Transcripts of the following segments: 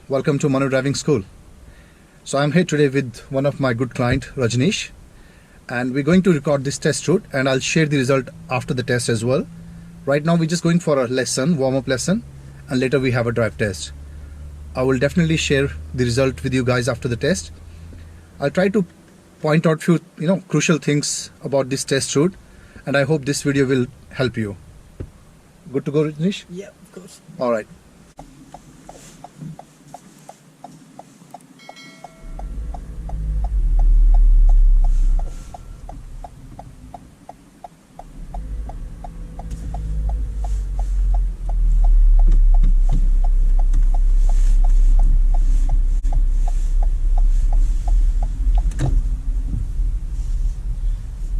welcome to Manu Driving School. So I'm here today with one of my good client, Rajneesh, and we're going to record this test route and I'll share the result after the test as well. Right now we're just going for a lesson, warm-up lesson, and later we have a drive test. I will definitely share the result with you guys after the test. I'll try to point out few crucial things about this test route, and I hope this video will help you. Good to go, Rajneesh? Yeah, of course. All right.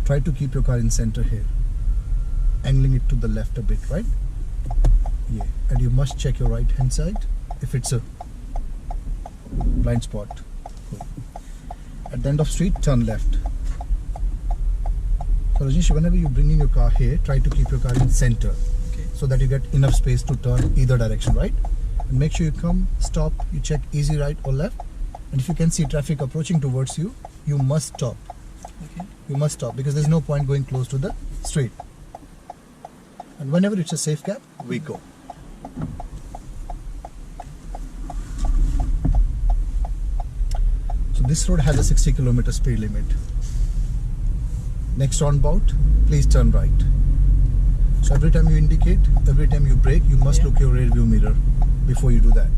Try to keep your car in center here, angling it to the left a bit, right? Yeah, and you must check your right hand side if it's a blind spot. Cool. At the end of street, turn left. So Rajneesh, whenever you bring in your car here, try to keep your car in center, okay, so that you get enough space to turn either direction, right? And make sure you come, stop, you check easy right or left, and if you can see traffic approaching towards you, you must stop. Okay. You must stop because there's no point going close to the street. And whenever it's a safe gap, we go. So this road has a 60 km speed limit. Next roundabout, please turn right. So every time you indicate, every time you brake, you must look your rear view mirror before you do that.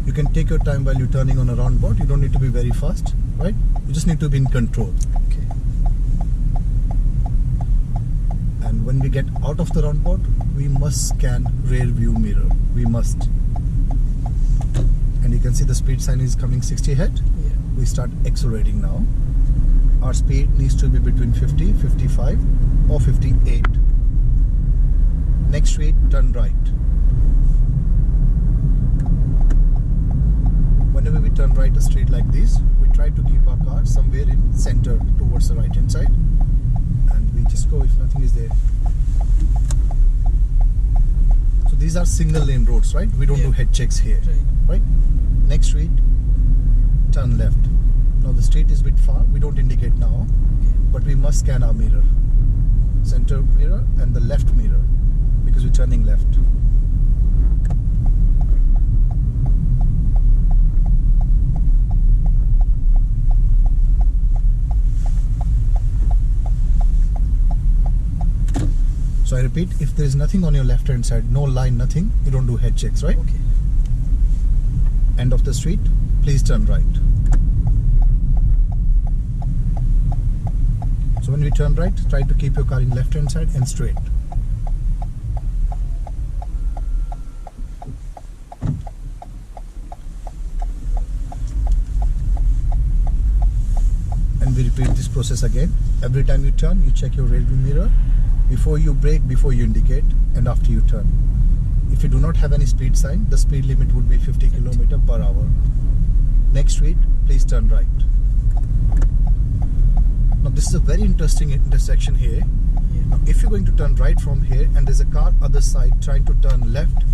You can take your time while you're turning on a roundabout. You don't need to be very fast, right? You just need to be in control. Okay. And when we get out of the roundabout, we must scan rear view mirror. We must. And you can see the speed sign is coming 60 ahead. Yeah. We start accelerating now. Our speed needs to be between 50, 55 or 58. Next street, turn right. Whenever we turn right a street like this, we try to keep our car somewhere in center towards the right hand side, and we just go if nothing is there. So these are single lane roads, right? We don't do head checks here, right? Next street, turn left. Now the street is a bit far, we don't indicate now, but we must scan our mirror, center mirror and the left mirror, because we're turning left. So I repeat, if there is nothing on your left hand side, no line, nothing, you don't do head checks, right? Okay. End of the street, please turn right. So when we turn right, try to keep your car in left hand side and straight. And we repeat this process again. Every time you turn, you check your rear view mirror before you brake, before you indicate, and after you turn. If you do not have any speed sign, the speed limit would be 50 km per hour. Next street, please turn right. Now this is a very interesting intersection here. Now if you're going to turn right from here and there's a car other side trying to turn left,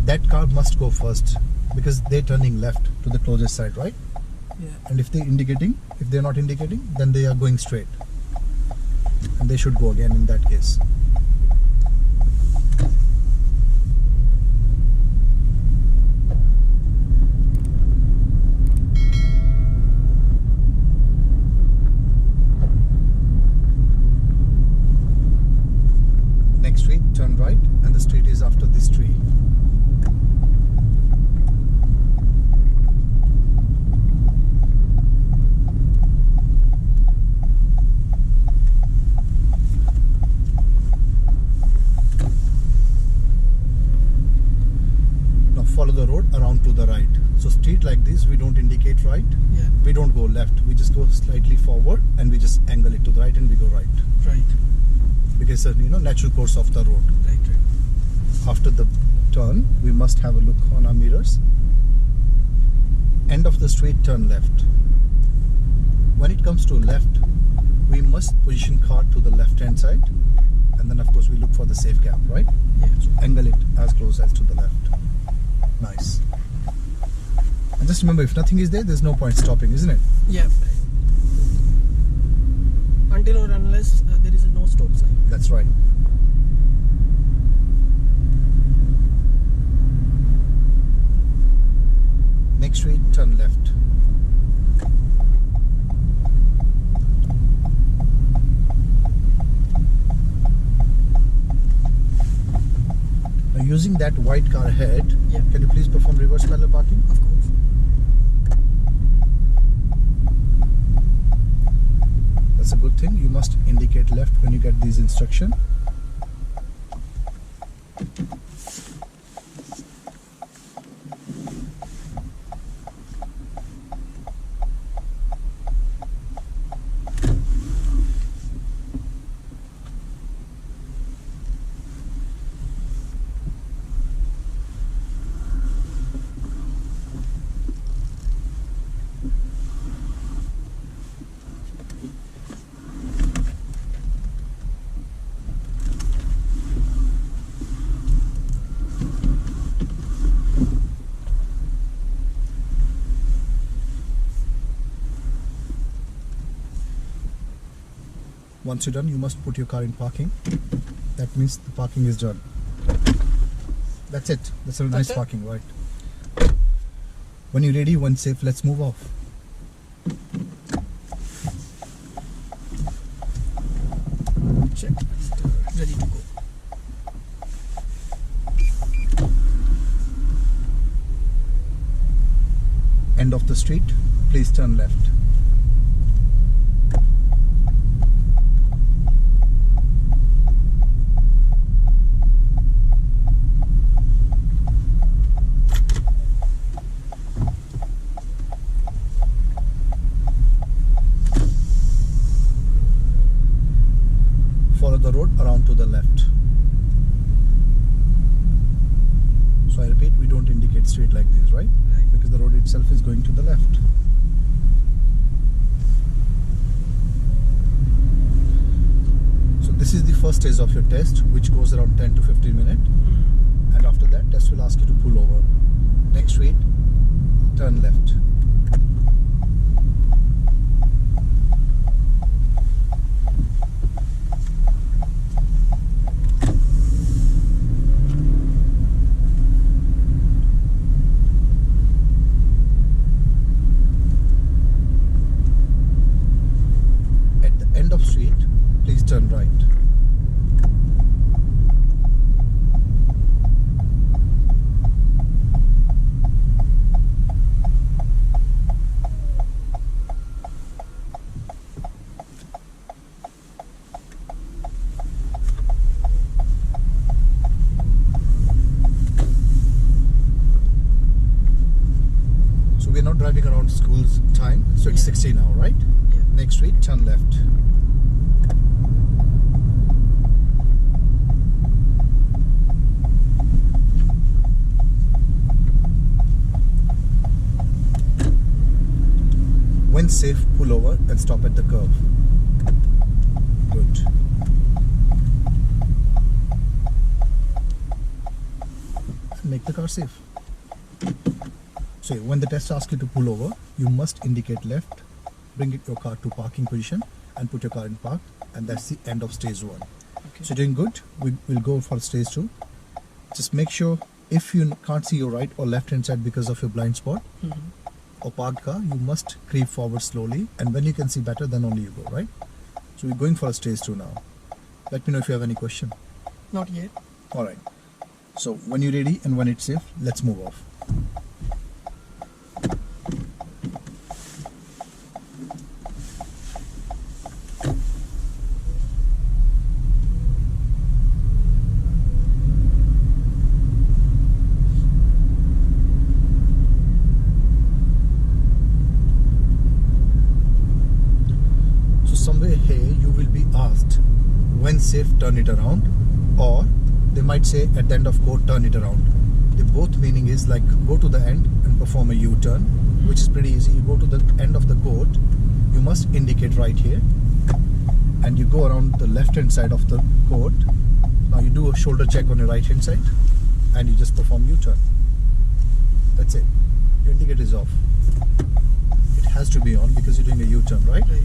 that car must go first because they're turning left to the closest side, right? Yeah. And if they're not indicating, then they are going straight. And they should go again in that case. Next street, turn right, and the street is after this tree. Follow the road around to the right. So street like this, we don't indicate right, we don't go left, we just go slightly forward and we just angle it to the right and we go right. Right. Because natural course of the road. Right. After the turn, we must have a look on our mirrors. End of the street, turn left. When it comes to left, we must position car to the left hand side, and then of course we look for the safe gap, right? Yeah. So angle it as close as to the left. Nice. And just remember, if nothing is there, there's no point stopping, isn't it? Yeah. Until or unless there is a no stop sign. That's right. Next straight, turn left. Now using that white car ahead, Yeah. can you please perform reverse parallel parking? Of course. That's a good thing. You must indicate left when you get these instructions. Once you're done, you must put your car in parking. That means the parking is done. That's it. That's a nice That's it? parking, right? When you're ready, when safe, let's move off. Check. Ready to go. End of the street, please turn left. Follow the road around to the left. So I repeat, we don't indicate straight like this, right? Right. Because the road itself is going to the left. So this is the first stage of your test, which goes around 10 to 15 minutes. And after that, test will ask you to pull over. Next straight, turn left. End of street, please turn right. So we're not driving around school's time, so it's Yeah. 60 now, right? Yeah. Next street, turn left. When safe, pull over and stop at the curve. Good. And make the car safe. So when the test asks you to pull over, you must indicate left, bring your car to parking position and put your car in park, and that's the end of stage 1. Okay. So you're doing good. We'll go for stage 2. Just make sure if you can't see your right or left hand side because of your blind spot or parked car, you must creep forward slowly, and when you can see better, then only you go, right? So we're going for a stage 2 now. Let me know if you have any question. Not yet. Alright. So when you're ready and when it's safe, let's move off. Somewhere here you will be asked when safe, turn it around, or they might say at the end of court, turn it around. The both meaning is like go to the end and perform a U-turn, which is pretty easy. You go to the end of the court, you must indicate right here, and you go around the left hand side of the court. Now you do a shoulder check on your right hand side and you just perform U-turn. That's it. Your indicator is off. It has to be on because you're doing a U-turn, right? Right.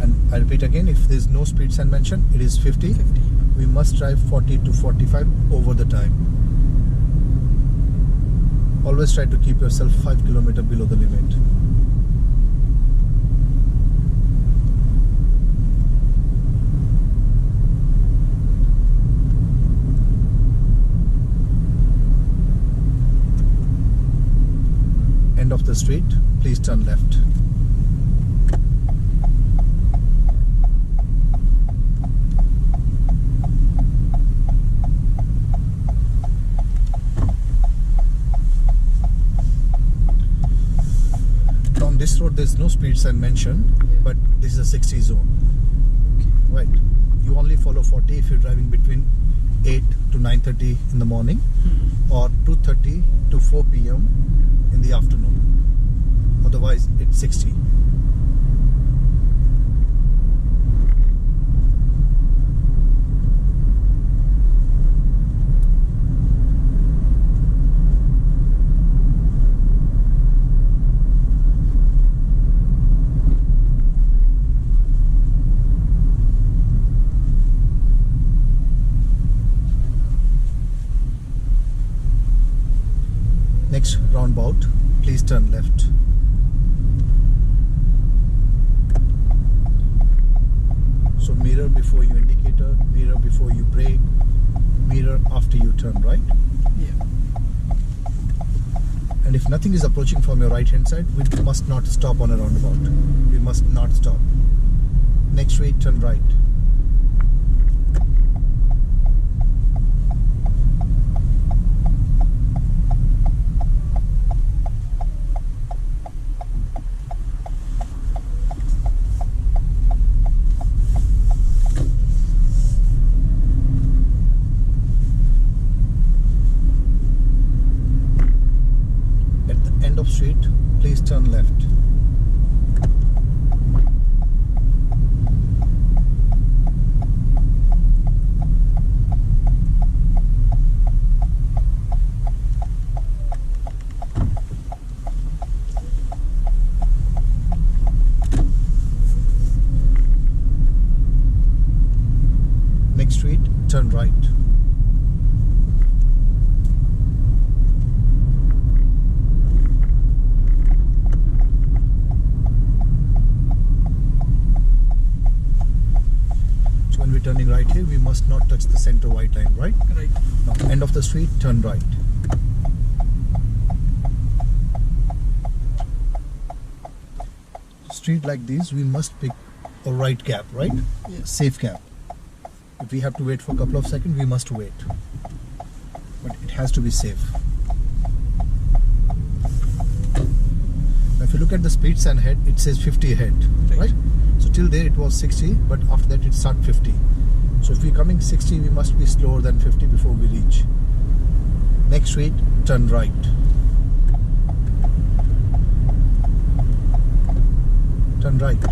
And I repeat again, if there's no speed sign mentioned, it is 50. 50. We must drive 40 to 45 over the time. Always try to keep yourself 5 km below the limit. End of the street, please turn left. On this road there's no speed sign mentioned, but this is a 60 zone. Right. You only follow 40 if you're driving between 8 to 9:30 in the morning or 2:30 to 4 p.m. in the afternoon. Otherwise it's 60. Next roundabout, please turn left. So mirror before you indicator, mirror before you brake, mirror after you turn right. Yeah. And if nothing is approaching from your right hand side, we must not stop on a roundabout. We must not stop. Next straight, turn right. Street, please turn left. Next street, turn right. Turning right here, we must not touch the center white line, right? Right. Now, end of the street, turn right. Street like this, we must pick a right gap, right? Yes. Safe gap. If we have to wait for a couple of seconds, we must wait. But it has to be safe. Now, if you look at the speed sign ahead, it says 50 ahead, right? So till there it was 60, but after that it started 50. So if we're coming 60, we must be slower than 50 before we reach. Next street, turn right. Turn right.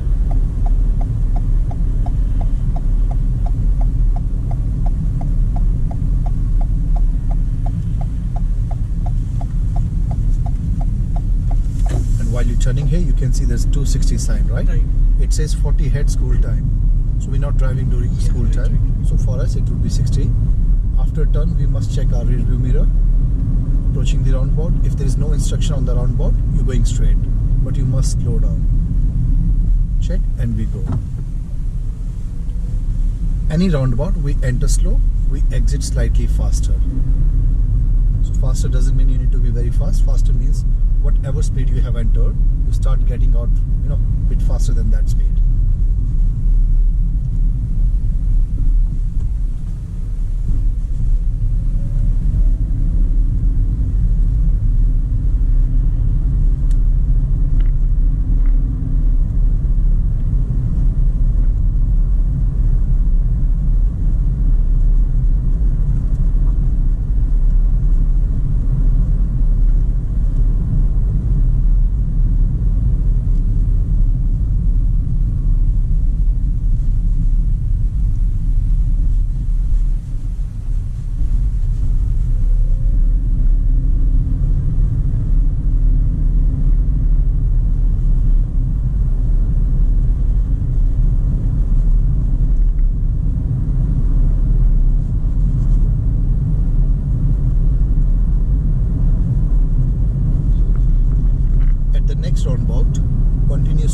And while you're turning here, you can see there's 260 sign, right? Right. It says 40 ahead school time. So we're not driving during school time. Right. So for us it would be 60. After turn we must check our rear view mirror. Approaching the roundabout. If there is no instruction on the roundabout, you're going straight. But you must slow down. Check and we go. Any roundabout we enter slow, we exit slightly faster. So faster doesn't mean you need to be very fast. Faster means whatever speed you have entered, you start getting out, a bit faster than that speed.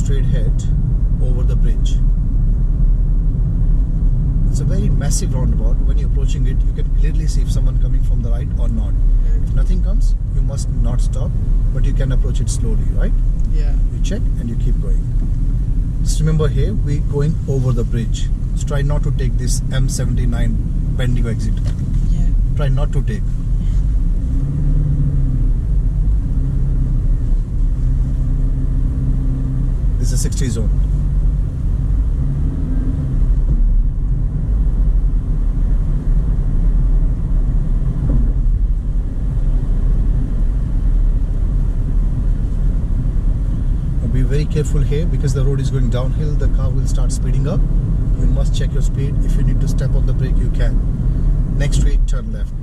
straight ahead over the bridge. It's a very massive roundabout. When you're approaching it, you can clearly see if someone coming from the right or not. If nothing comes, you must not stop, but you can approach it slowly, right? Yeah. You check and you keep going. Just remember here, we're going over the bridge. So try not to take this M79 Bendigo exit. Yeah. Try not to take. This is a 60 zone. Be very careful here because the road is going downhill. The car will start speeding up. You must check your speed. If you need to step on the brake, you can. Next straight, turn left.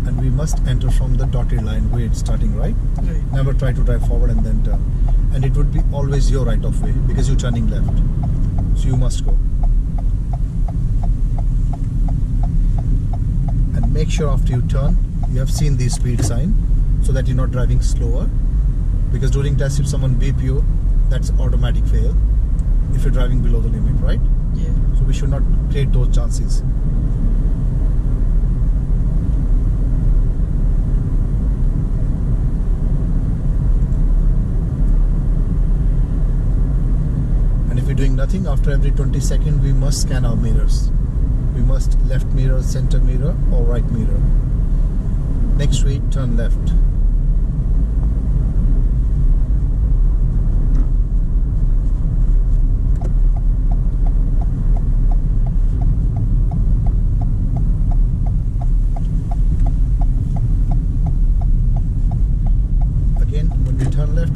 And we must enter from the dotted line where it's starting, right? Right. Never try to drive forward and then turn. And it would be always your right of way because you're turning left. So you must go. And make sure after you turn, you have seen the speed sign so that you're not driving slower. Because during test, if someone beep you, that's automatic fail if you're driving below the limit, right? Yeah. So we should not create those chances. And if we're doing nothing, after every 20 seconds, we must scan our mirrors. We must left mirror, center mirror, or right mirror. Next straight, turn left.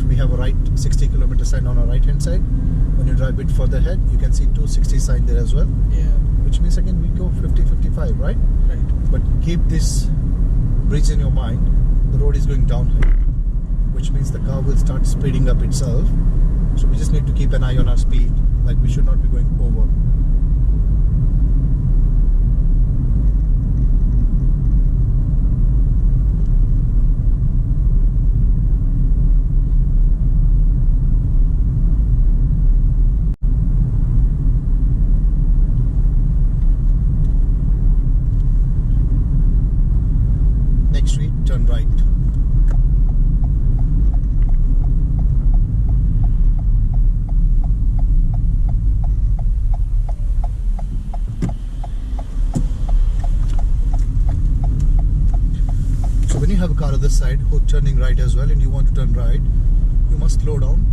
We have a right 60 kilometer sign on our right hand side. When you drive a bit further ahead, you can see 260 sign there as well. Yeah. Which means again we go 50-55, right? Right. But keep this bridge in your mind. The road is going downhill, which means the car will start speeding up itself. So we just need to keep an eye on our speed. Like we should not be going over. Turn right. So when you have a car on this side who's turning right as well and you want to turn right, you must slow down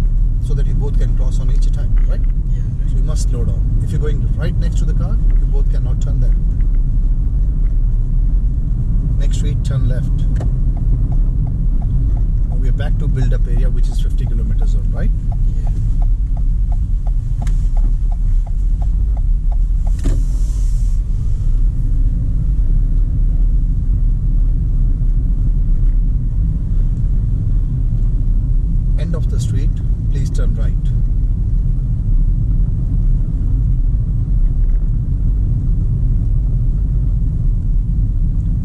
so that you both can cross on each time, right? Yeah. Right. So you must slow down. If you're going right next to the car, you both cannot turn there. Next street, turn left. Now we are back to build up area, which is 50 kilometer zone, right? Yeah. End of the street, please turn right.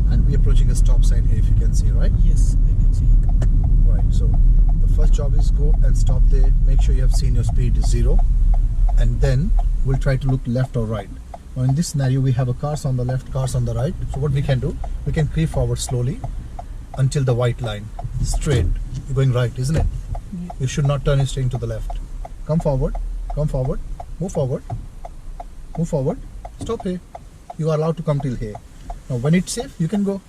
And we're approaching a stop sign here, if you can see, right? Yes, I can see. Right, so the first job is go and stop there. Make sure you have seen your speed is 0. And then we'll try to look left or right. Now in this scenario, we have a cars on the left, cars on the right. So what we can do, we can creep forward slowly until the white line, straight. You're going right, isn't it? Yeah. You should not turn straight to the left. Come forward, move forward, move forward, stop here. You are allowed to come till here. Now when it's safe, you can go.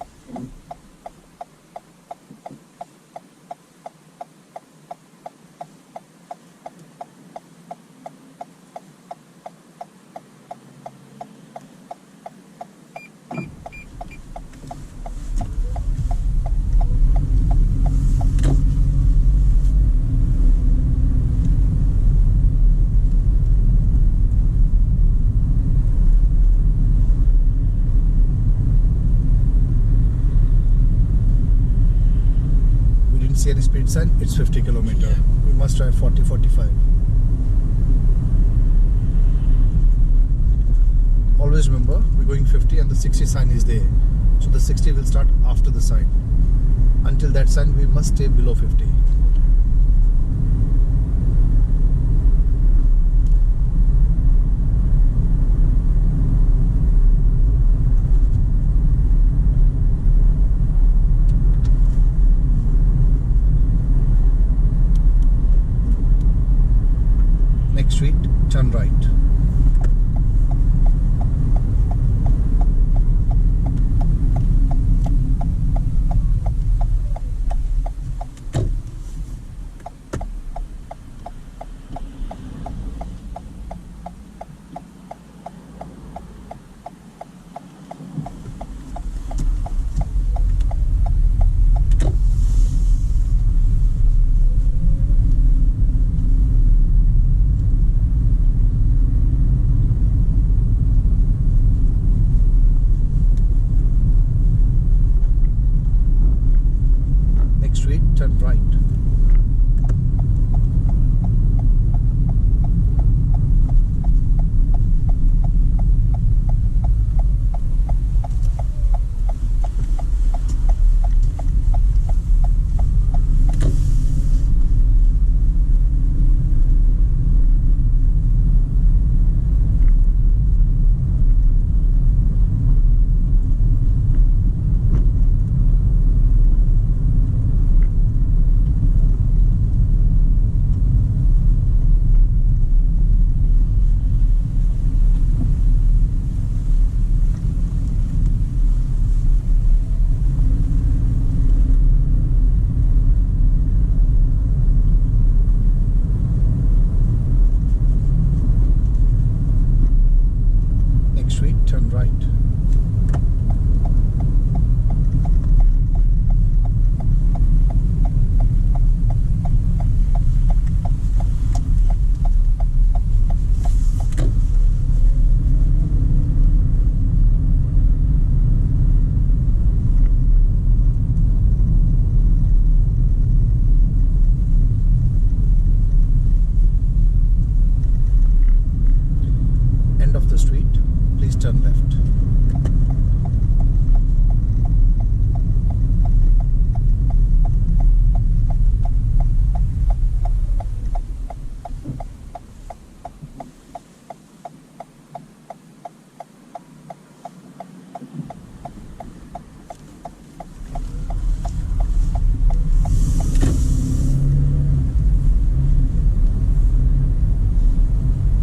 See any speed sign, it's 50 kilometer. Yeah. We must drive 40-45. Always remember, we're going 50 and the 60 sign is there. So the 60 will start after the sign. Until that sign, we must stay below 50. street, turn right. Next street, turn right. Next street, turn right. End of the street, please turn left.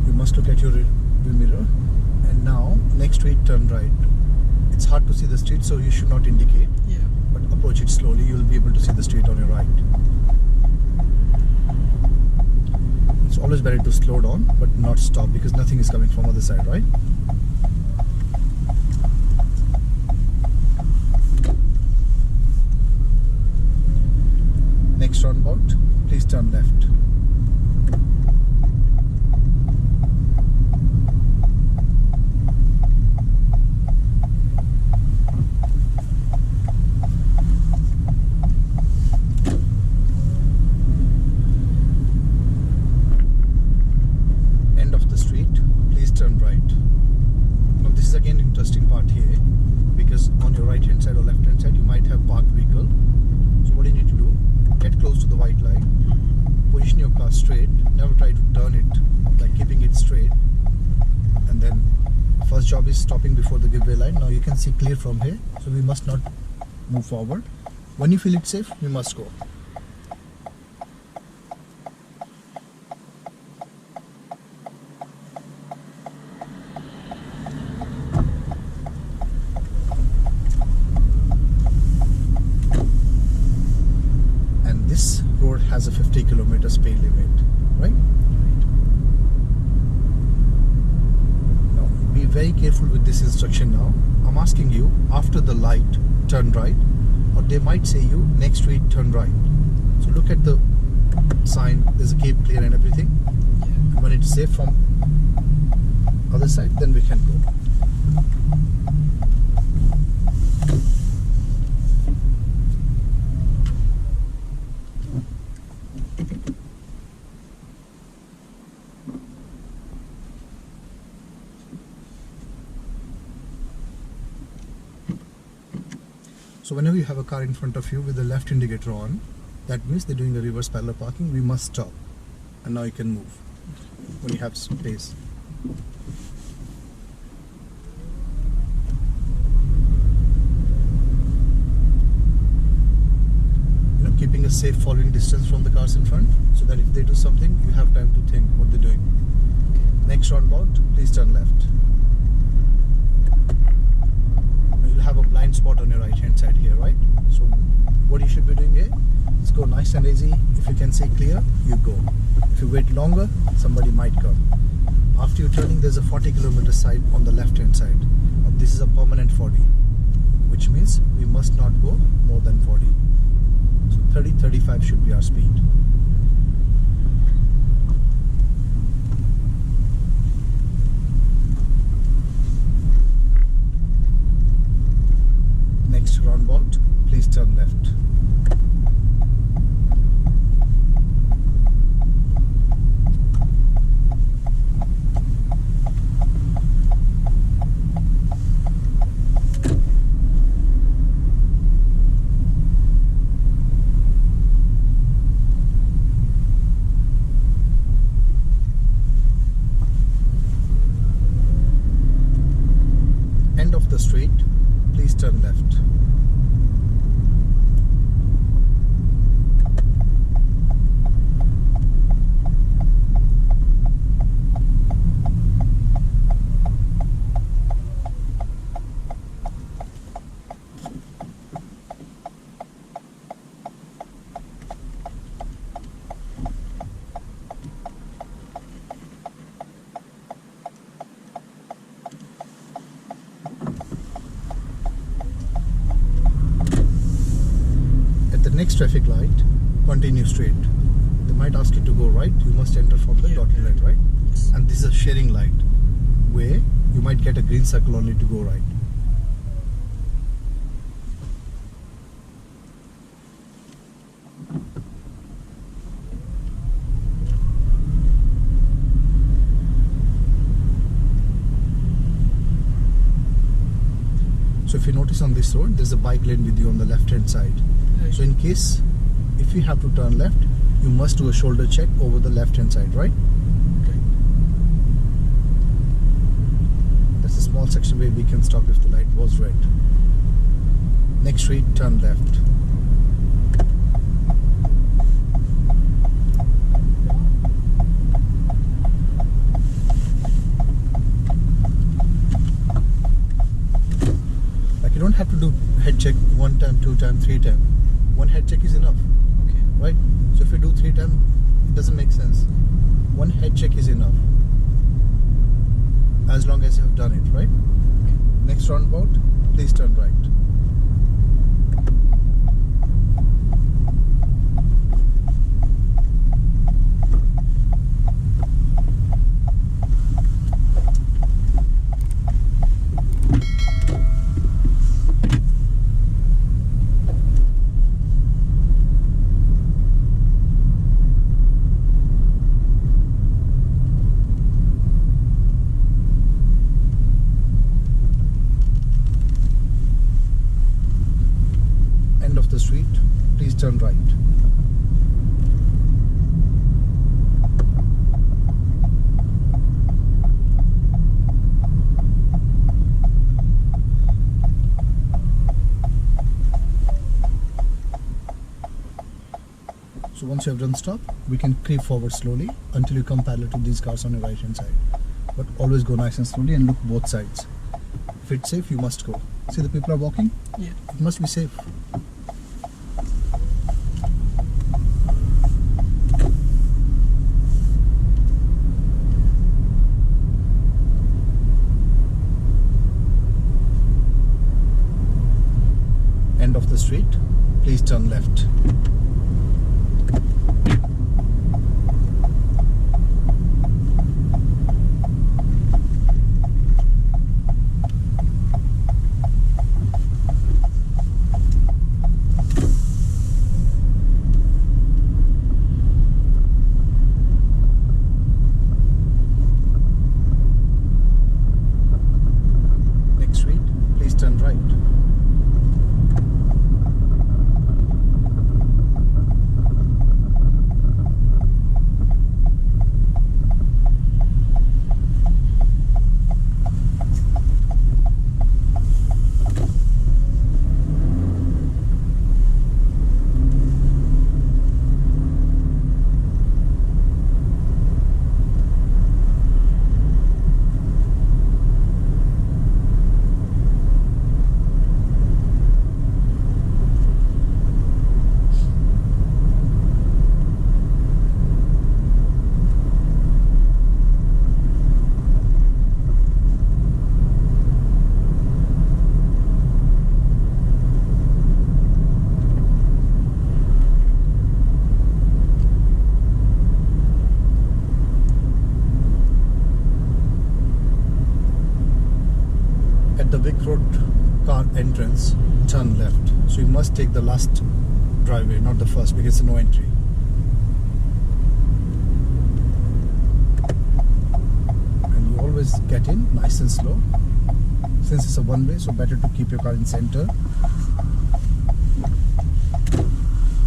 You must look at your rear mirror. And now, next street, turn right. It's hard to see the street, so you should not indicate. Yeah. But approach it slowly, you will be able to see the street on your right. It's always better to slow down but not stop because nothing is coming from other side, right? Next roundabout, please turn left. End of the street, please turn right. Now this is again interesting part here because on your right hand side or left hand side you might have parked vehicle. So what you need to do, get close to the white line, position your car straight, never try to turn it, like keeping it straight. And then first job is stopping before the giveaway line. Now you can see clear from here, so we must not move forward. When you feel it safe, we must go. And this road has a 50 kilometer speed limit, right? Now be very careful with this instruction now. I'm asking you, after the light, turn right, or they might say you, next street, turn right. So look at the sign, there's a Cape clear and everything. Yeah. And when it's safe from other side, then we can go. So whenever you have a car in front of you with the left indicator on, that means they're doing a reverse parallel parking. We must stop. And now you can move when you have space. Keeping a safe following distance from the cars in front, so that if they do something, you have time to think what they're doing. Next roundabout, please turn left. Now you'll have a blind spot on your right hand side here, right? So what you should be doing here is go nice and easy. If you can see clear, you go. If you wait longer, somebody might come. After you're turning, there's a 40-kilometer sign on the left hand side. Now this is a permanent 40, which means we must not go more than 40. So 30-35 should be our speed. Next roundabout, please turn left. End of the street, please turn left. Next traffic light, continue straight. They might ask you to go right. You must enter from the dotted line, right? Yes. And this is a sharing light where you might get a green circle only to go right. So if you notice on this road, there's a bike lane with you on the left hand side. So in case, if you have to turn left, you must do a shoulder check over the left hand side, right? Okay. That's a small section where we can stop if the light was red. Next street, turn left. Like you don't have to do head check 1 time, 2 time, 3 time. One head check is enough. Okay. Right? So if you do 3 times, it doesn't make sense. One head check is enough. As long as you have done it, right? Okay. Next roundabout, please turn right. End of the street, please turn right. So once you have done stop, we can creep forward slowly until you come parallel to these cars on your right hand side. But always go nice and slowly and look both sides. If it's safe, you must go. See, the people are walking? Yeah. It must be safe. End of the street, please turn left. Next street, please turn right. off-road car entrance, turn left. So you must take the last driveway, not the first, because it's no entry. And you always get in nice and slow. Since it's a one-way, so better to keep your car in center.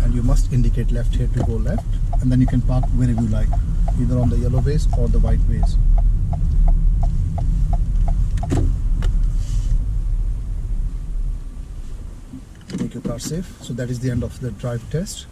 And you must indicate left here to go left, and then you can park wherever you like, either on the yellow ways or the white ways. Make your car safe. So that is the end of the drive test.